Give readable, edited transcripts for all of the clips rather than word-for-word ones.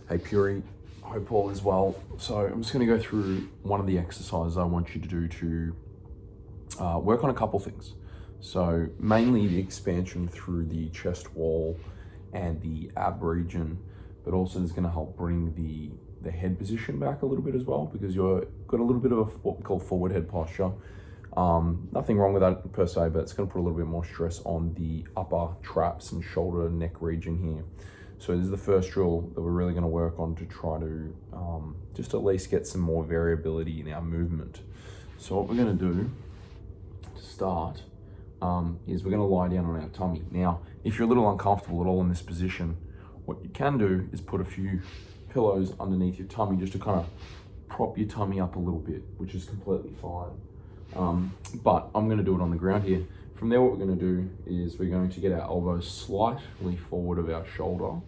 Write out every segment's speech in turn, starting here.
Hey Puri, hope all is well. So I'm just going to go through one of the exercises I want you to do to work on a couple things. So mainly the expansion through the chest wall and the ab region, but also it's going to help bring the head position back a little bit as well, because you've got a little bit of what we call forward head posture. Nothing wrong with that per se, but it's going to put a little bit more stress on the upper traps and shoulder and neck region here. So this is the first drill that we're really going to work on to try to just at least get some more variability in our movement. So what we're going to do to start is we're going to lie down on our tummy. Now, if you're a little uncomfortable at all in this position, what you can do is put a few pillows underneath your tummy just to kind of prop your tummy up a little bit, which is completely fine. But I'm going to do it on the ground here. From there, what we're going to do is we're going to get our elbows slightly forward of our shoulder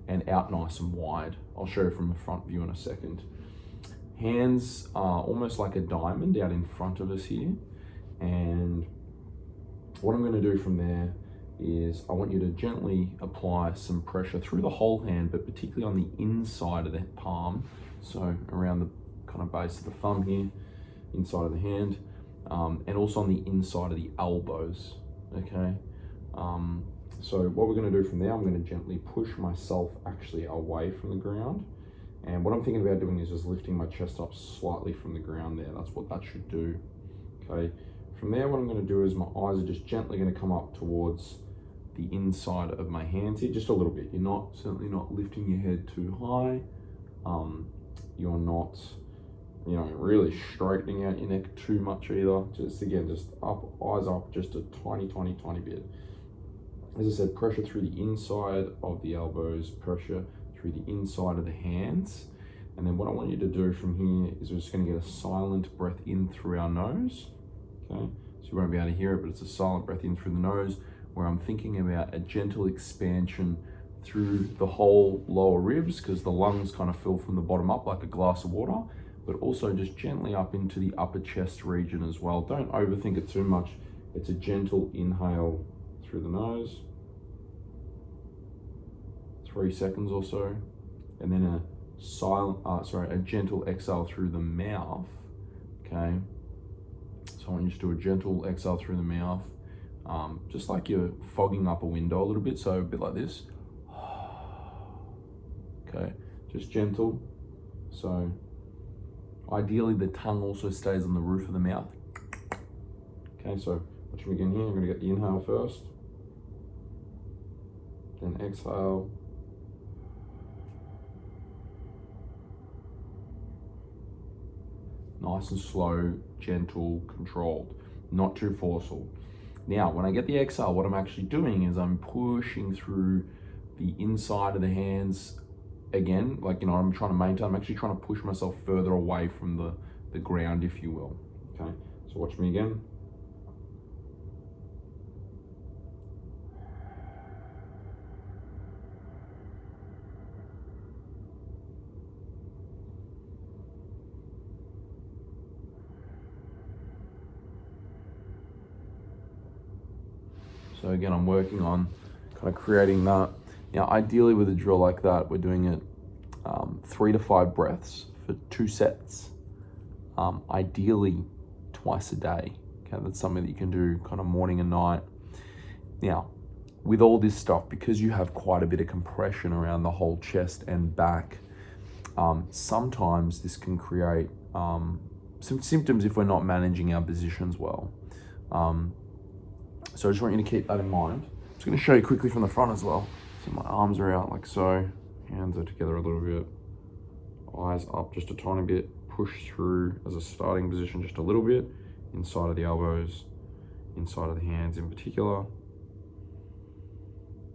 and out nice and wide. I'll show you from the front view in a second. Hands are almost like a diamond out in front of us here. And what I'm going to do from there is I want you to gently apply some pressure through the whole hand, but particularly on the inside of the palm. So around the kind of base of the thumb here, inside of the hand. And also on the inside of the elbows, okay? So what we're gonna do from there, I'm gonna gently push myself actually away from the ground. And what I'm thinking about doing is just lifting my chest up slightly from the ground there. That's what that should do, okay? From there, what I'm gonna do is my eyes are just gently gonna come up towards the inside of my hands here, just a little bit. You're certainly not lifting your head too high. You're not, really straightening out your neck too much either. Just up, eyes up, just a tiny bit. As I said, pressure through the inside of the elbows, pressure through the inside of the hands. And then what I want you to do from here is we're just gonna get a silent breath in through our nose, okay? So you won't be able to hear it, but it's a silent breath in through the nose, where I'm thinking about a gentle expansion through the whole lower ribs, because the lungs kind of fill from the bottom up like a glass of water, but also just gently up into the upper chest region as well. Don't overthink it too much. It's a gentle inhale through the nose, 3 seconds or so, and then a gentle exhale through the mouth, okay? So I want you to do a gentle exhale through the mouth, just like you're fogging up a window a little bit, so a bit like this. Okay, just gentle. So ideally the tongue also stays on the roof of the mouth. Okay, so watch me again here. I'm gonna get the inhale first, then exhale. Nice and slow, gentle, controlled, not too forceful. Now, when I get the exhale, what I'm actually doing is I'm pushing through the inside of the hands. Again, I'm trying to maintain, I'm actually trying to push myself further away from the ground, if you will. Okay, so watch me again. So again, I'm working on kind of creating that. Now, ideally with a drill like that, we're doing it 3 to 5 breaths for 2 sets. Ideally twice a day. Okay, that's something that you can do kind of morning and night. Now, with all this stuff, because you have quite a bit of compression around the whole chest and back, sometimes this can create some symptoms if we're not managing our positions well. So I just want you to keep that in mind. I'm just going to show you quickly from the front as well. So my arms are out like so, hands are together a little bit, eyes up just a tiny bit, push through as a starting position just a little bit, inside of the elbows, inside of the hands in particular.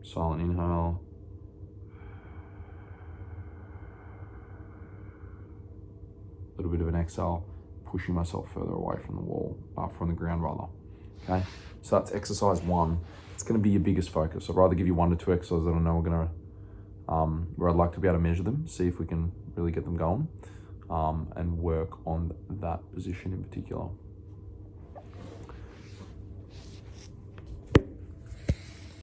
Silent inhale. A little bit of an exhale, pushing myself further away from the wall, from the ground rather. Okay, so that's exercise 1. It's going to be your biggest focus. I'd rather give you 1 to 2 exercises that I know we're going to, where I'd like to be able to measure them, see if we can really get them going, and work on that position in particular.